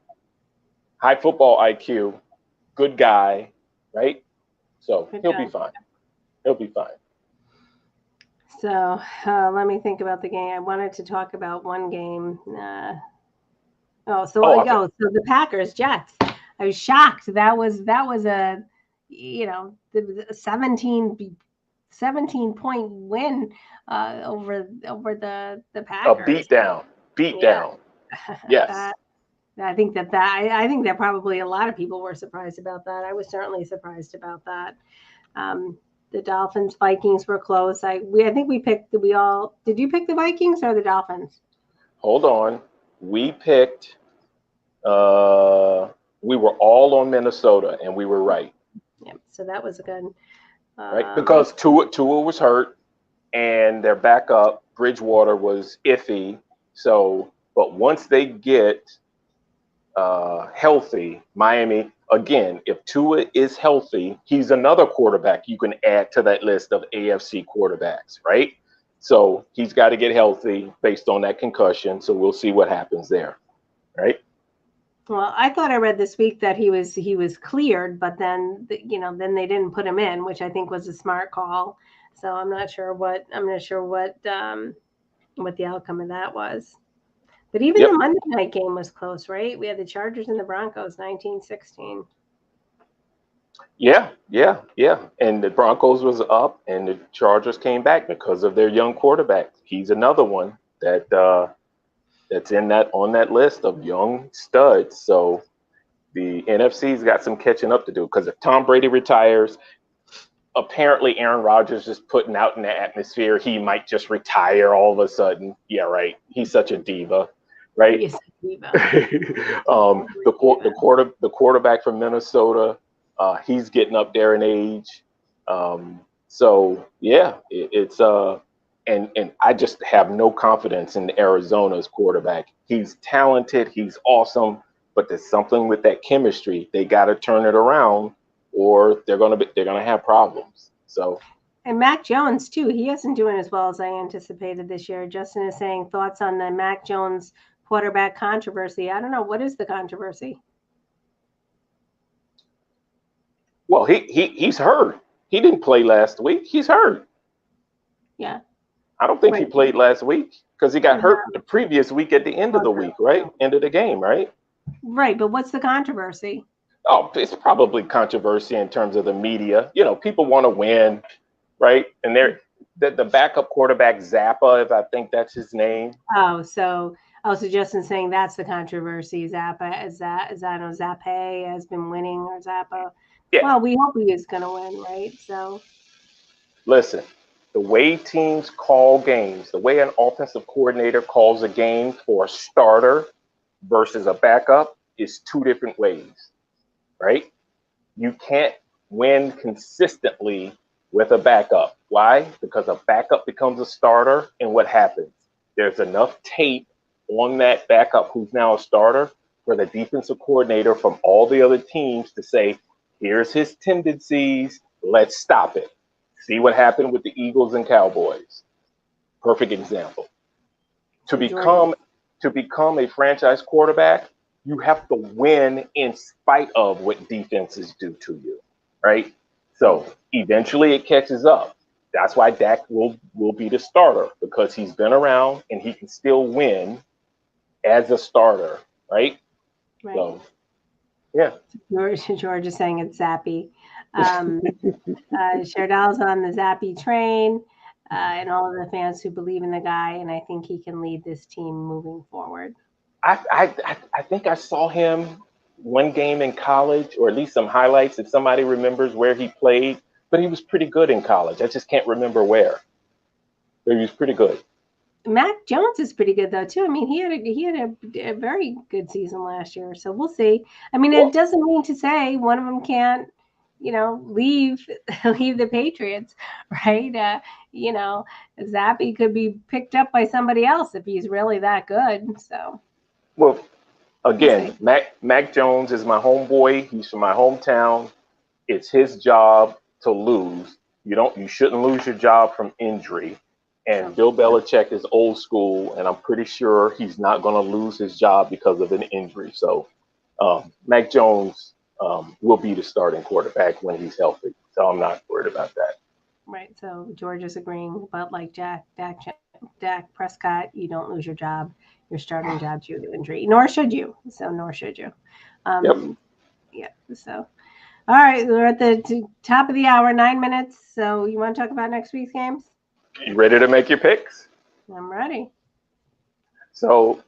high football IQ, good guy, right? So Good he'll guy. be fine. He'll be fine. So let me think about the game. I wanted to talk about one game. So the Packers Jets. I was shocked. That was a the 17-point win over the A Packers. beat down. Yeah. Yes. I think I think that probably a lot of people were surprised about that. I was certainly surprised about that. The Dolphins Vikings were close. I think we picked. Did you pick the Vikings or the Dolphins? Hold on. We picked. We were all on Minnesota, and we were right. Yeah. So that was a good. Right, because Tua was hurt, and their backup Bridgewater was iffy. So, but once they get healthy, Miami again. If Tua is healthy, he's another quarterback you can add to that list of AFC quarterbacks, right? So he's got to get healthy based on that concussion. So we'll see what happens there, right? Well, I thought I read this week that he was cleared, but then then they didn't put him in, which I think was a smart call. So I'm not sure what the outcome of that was. But even Yep. the Monday night game was close, right? We had the Chargers and the Broncos, 19-16. Yeah. And the Broncos was up, and the Chargers came back because of their young quarterback. He's another one that that's on that list of young studs. So the NFC's got some catching up to do because if Tom Brady retires, apparently Aaron Rodgers is putting out in the atmosphere he might just retire all of a sudden. Yeah, right. He's such a diva, right? Yes, Diva. The quarterback from Minnesota, he's getting up there in age. So yeah, it's and I just have no confidence in Arizona's quarterback. He's talented, he's awesome, but there's something with that chemistry. They got to turn it around, or they're gonna have problems. So. And Mac Jones too. He isn't doing as well as I anticipated this year. Justin is saying thoughts on the Mac Jones quarterback controversy. I don't know, what is the controversy? Well, he's hurt. He didn't play last week. He's hurt. Yeah. I don't think he Right. played last week because he got hurt the previous week at the end of the Okay. week, right? End of the game, right? Right, but what's the controversy? Oh, it's probably controversy in terms of the media. People want to win, right? And the backup quarterback Zappa, if I think that's his name. So Justin's saying that's the controversy. Zappa Zappe has been winning, or Zappa. Yeah. Well, we hope he is going to win, right? So Listen, the way teams call games, the way an offensive coordinator calls a game for a starter versus a backup is two different ways, right? You can't win consistently with a backup. Why? Because a backup becomes a starter, and what happens? There's enough tape on that backup who's now a starter for the defensive coordinator from all the other teams to say, here's his tendencies, let's stop it. See what happened with the Eagles and Cowboys. Perfect example. To become a franchise quarterback, you have to win in spite of what defenses do to you, right? So eventually it catches up. That's why Dak will be the starter, because he's been around and he can still win as a starter, right? right. So, yeah. George is saying it's Zappy. Shardal's on the Zappy train, and all of the fans who believe in the guy, and I think he can lead this team moving forward. I think I saw him one game in college, or at least some highlights if somebody remembers where he played, but he was pretty good in college. I just can't remember where. But he was pretty good. Mac Jones is pretty good though too. I mean, he had a very good season last year, so we'll see. I mean, it doesn't mean to say one of them can't leave leave the Patriots, right? Zappy could be picked up by somebody else if he's really that good. So Well, we'll again, see. Mac Jones is my homeboy. He's from my hometown. It's his job to lose. You shouldn't lose your job from injury. And Bill Belichick is old school, and I'm pretty sure he's not going to lose his job because of an injury. So, Mac Jones will be the starting quarterback when he's healthy. So I'm not worried about that. Right. So George is agreeing, but like Dak Prescott, you don't lose your job. Your starting job due to injury, nor should you. So nor should you. Yep. Yeah. So all right, we're at the top of the hour, 9 minutes. So you want to talk about next week's games? You ready to make your picks? I'm ready. So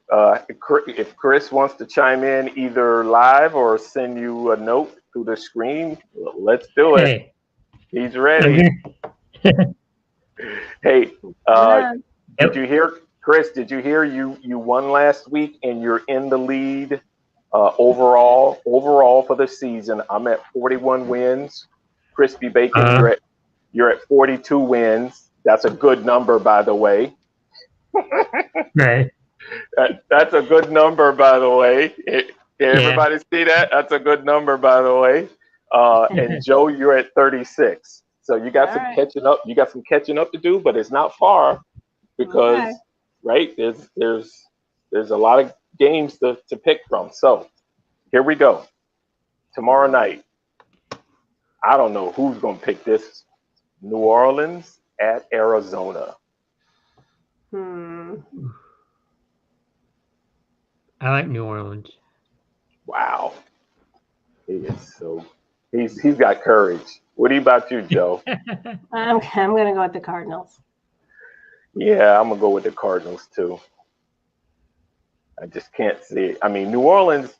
if Chris wants to chime in either live or send you a note through the screen, let's do it. Hey, He's I'm ready. here. Hey, Yeah. did you hear, Chris? Did you hear you won last week and you're in the lead overall for the season? I'm at 41 wins. Crispy Bacon, you're at 42 wins. That's a good number, by the way. Right. That's a good number, by the way. Everybody see that? That's a good number, by the way. And Joe, you're at 36. So you got some catching up. You got some catching up to do, but it's not far because right there's a lot of games to pick from. So here we go. Tomorrow night, I don't know who's going to pick this. New Orleans at Arizona. I like New Orleans. Wow. He's got courage. What about you, Joe? I'm going to go with the Cardinals. Yeah, I'm going to go with the Cardinals too. I just can't see it. I mean, New Orleans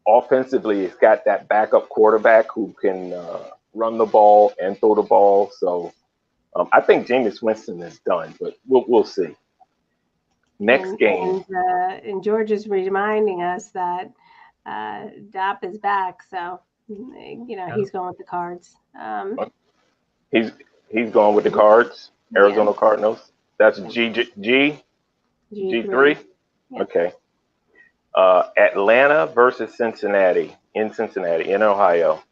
offensively has got that backup quarterback who can run the ball and throw the ball. So I think Jameis Winston is done, but we'll see. Next game. And George is reminding us that Dop is back, so he's going with the Cards. He's going with the Cards. Arizona Cardinals. That's G3. Yeah. Okay. Atlanta versus Cincinnati in Ohio.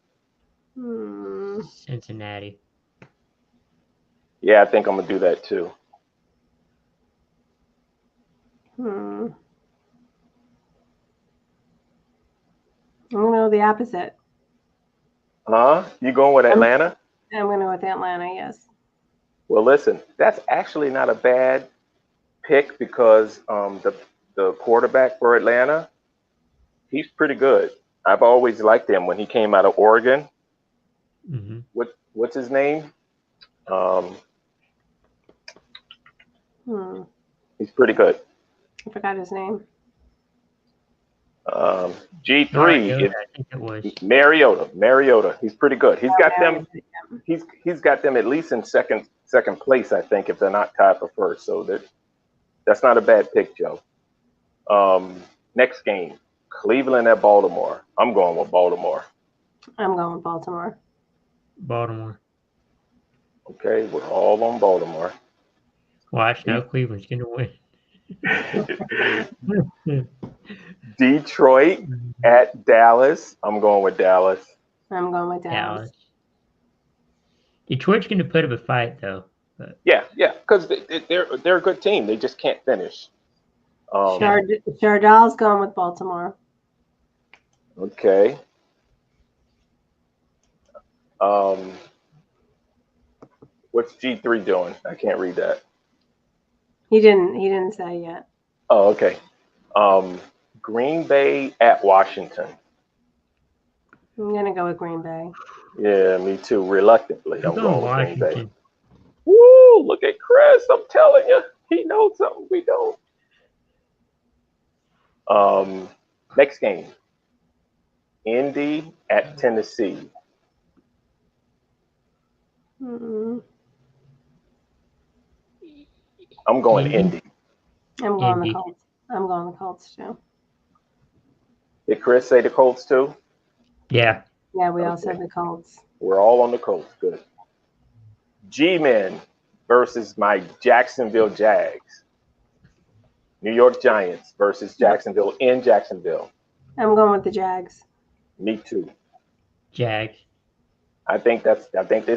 Cincinnati. Yeah, I think I'm gonna do that too. I'm gonna go the opposite. You going with Atlanta? I'm gonna go with Atlanta. Yes. Well, listen, that's actually not a bad pick because the quarterback for Atlanta, he's pretty good. I've always liked him when he came out of Oregon. Mm-hmm. What's his name? He's pretty good. I forgot his name. G3 Mariota, is I think it was. Mariota. He's pretty good. He's got them. He's got them at least in second place, I think, if they're not tied for first. So that's not a bad pick, Joe. Next game, Cleveland at Baltimore. I'm going with Baltimore. I'm going with Baltimore. Baltimore. Okay, we're all on Baltimore. Watch now, Cleveland's gonna win. Detroit at Dallas. I'm going with Dallas. I'm going with Dallas. Detroit's gonna put up a fight though. But. Yeah, because they're a good team. They just can't finish. Chardall's going with Baltimore. Okay. What's G3 doing? I can't read that. He didn't say yet. Oh, okay. Green Bay at Washington. I'm gonna go with Green Bay. Yeah, me too. Reluctantly, I'm going with Washington. Green Bay. Woo! Look at Chris. I'm telling you, he knows something we don't. Next game. Indy at Tennessee. I'm going Indy. I'm going the Colts. I'm going the Colts too. Did Chris say the Colts too? Yeah. Yeah, we all said the Colts. We're all on the coast. Good. G-Men versus my Jacksonville Jags. New York Giants versus Jacksonville in Jacksonville. I'm going with the Jags. Me too. Jags. I think this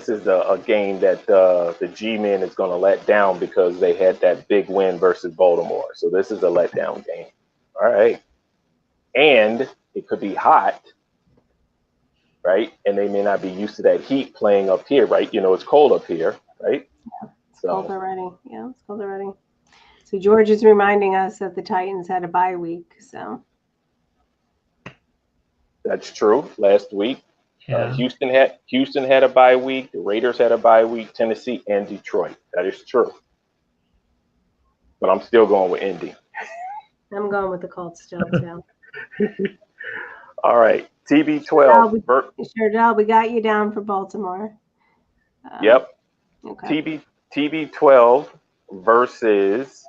is a game that the G-Men is going to let down because they had that big win versus Baltimore. So this is a letdown game. All right. And it could be hot, right? And they may not be used to that heat playing up here, right? You know, it's cold up here, right? It's cold already. Yeah, it's cold already. So George is reminding us that the Titans had a bye week. So That's true. Last week, Yeah. Houston had a bye week. The Raiders had a bye week. Tennessee and Detroit. That is true. But I'm still going with Indy. I'm going with the Colts still too. All right, TB12. Shardell, we got you down for Baltimore. Yep. Okay. TB12 versus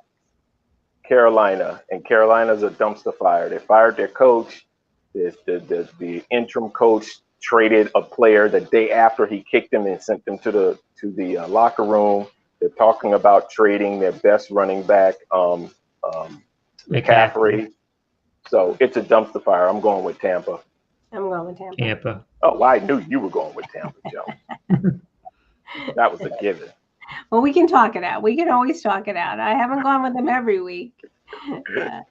Carolina, and Carolina's a dumpster fire. They fired their coach. The interim coach traded a player the day after he kicked him and sent them to the locker room. They're talking about trading their best running back, McCaffrey. So it's a dumpster fire. I'm going with Tampa. I'm going with Tampa. Tampa. Oh, I knew you were going with Tampa, Joe. That was a given. Well, we can talk it out. We can always talk it out. I haven't gone with them every week. Yeah,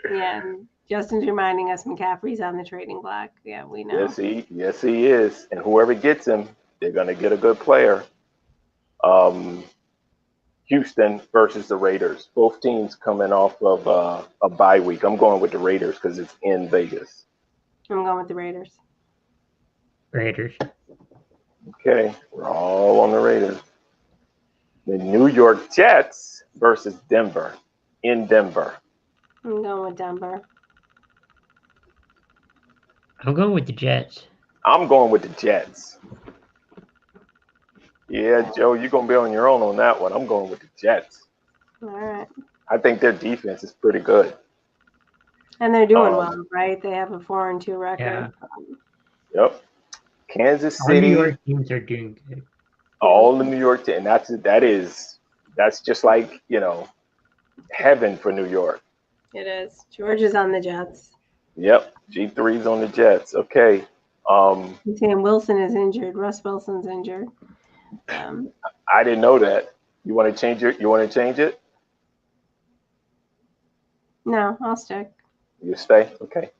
and Justin's reminding us McCaffrey's on the trading block. Yeah, we know. Yes, he is. And whoever gets him, they're going to get a good player. Houston versus the Raiders. Both teams coming off of a bye week. I'm going with the Raiders because it's in Vegas. I'm going with the Raiders. Raiders. Okay, we're all on the Raiders. The New York Jets versus Denver. In Denver. I'm going with Denver. I'm going with the Jets. I'm going with the Jets. Yeah, Joe, you're going to be on your own on that one. I'm going with the Jets. All right. I think their defense is pretty good. And they're doing well, right? They have a 4-2 record. Yeah. Yep. Kansas All City. New York teams are doing good. All the New York, and that's just like, heaven for New York. It is. George is on the Jets. Yep. G3's on the Jets. Okay. He's saying Wilson is injured. Russ Wilson's injured. I didn't know that. You want to change it? No, I'll stick. You stay? Okay.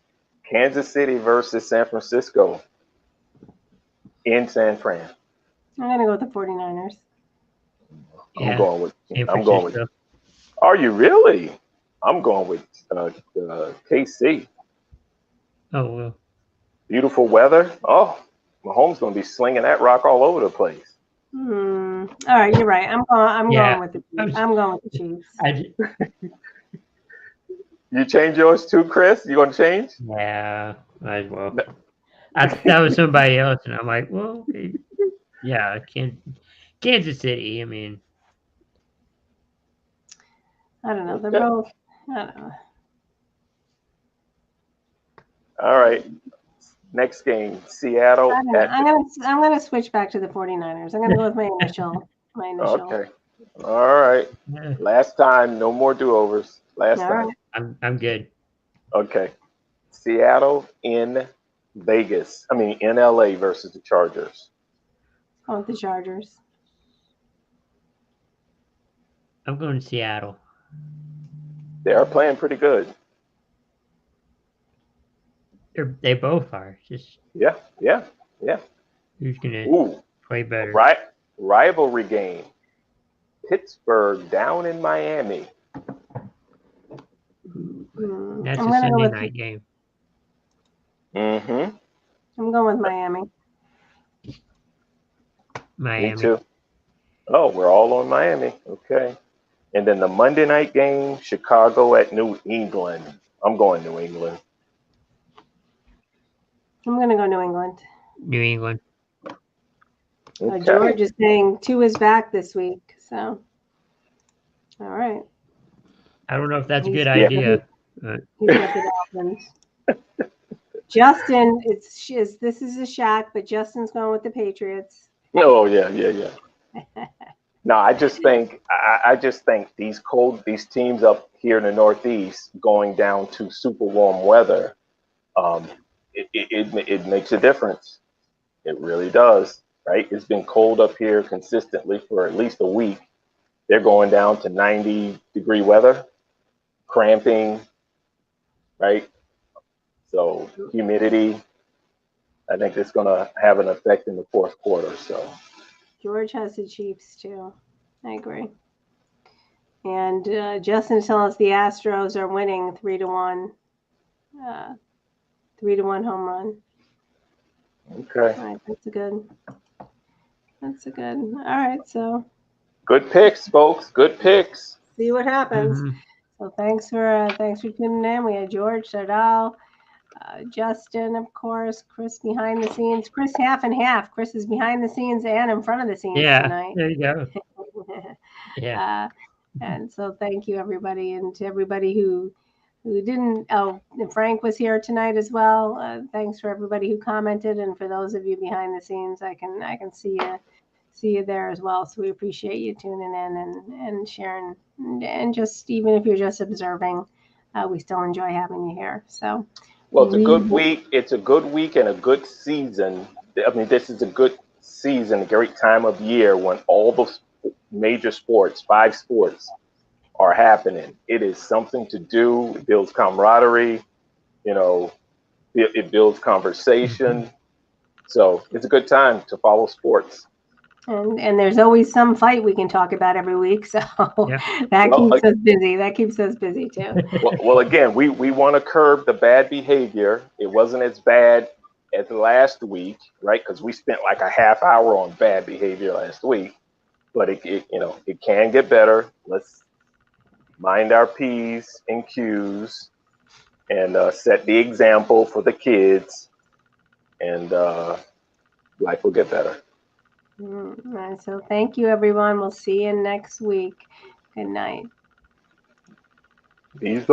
Kansas City versus San Francisco. In San Fran. I'm going to go with the 49ers. Yeah. I'm going with Francisco. Are you really? I'm going with KC. Oh, well. Beautiful weather. Oh, Mahomes going to be slinging that rock all over the place. All right, you're right. I'm going with the Chiefs. I'm going with the Chiefs. You change yours too, Chris? You going to change? Yeah, might as well. I thought that was somebody else, and I'm like, well, yeah, Kansas City. I mean, I don't know. They're both. I don't know. All right. Next game, Seattle. I don't know. I'm gonna switch back to the 49ers. I'm gonna go with my initial. Okay. All right. yeah, Last time, no more do-overs. Last All time. right. I'm good. Okay. Seattle in Vegas. In LA versus the Chargers. Go with the Chargers. I'm going to Seattle. They are playing pretty good. They both are. Just Yeah. who's gonna Ooh, play better? rivalry game. Pittsburgh down in Miami. That's I'm a gonna go Sunday with night game. Mm-hmm. I'm going with Miami. Miami. Me too. Oh, we're all on Miami. Okay. And then the Monday night game, Chicago at New England. I'm going New England. I'm gonna go New England. New England. Okay. George is saying 2 is back this week. So, all right. I don't know if that's a good Yeah. idea. He's got the Dolphins. Justin, this is a shock, but Justin's going with the Patriots. Oh yeah. No, I just think these teams up here in the Northeast going down to super warm weather, it makes a difference. It really does, right? It's been cold up here consistently for at least a week. They're going down to 90-degree weather, cramping, right? So humidity. I think it's going to have an effect in the fourth quarter. So George has the Chiefs too. I agree. And Justin tells us the Astros are winning 3-1. 3-1 home run. okay, All right, that's a good. All right, so good picks, folks. Good picks. see what happens. Mhm. So thanks for tuning in. We had George Sardal, Justin, of course, Chris behind the scenes. Chris half and half. Chris is behind the scenes and in front of the scenes Yeah, tonight. there you go. Yeah. And so thank you everybody, and to everybody who didn't. Oh, and Frank was here tonight as well. Thanks for everybody who commented, and for those of you behind the scenes, I can see you there as well. So we appreciate you tuning in and sharing, and just even if you're just observing, we still enjoy having you here. So Well, it's a good week. It's a good week and a good season. I mean, this is a good season, a great time of year when all the major sports, 5 sports, are happening. It is something to do. It builds camaraderie. You know, it builds conversation. So it's a good time to follow sports. And there's always some fight we can talk about every week, so Yeah. that Well, keeps us busy. That keeps us busy too. Well, again, we want to curb the bad behavior. It wasn't as bad as last week, right? Because we spent like a half hour on bad behavior last week. But it can get better. Let's mind our P's and Q's and set the example for the kids, and life will get better. All right, so thank you, everyone. We'll see you next week. Good night. These dogs.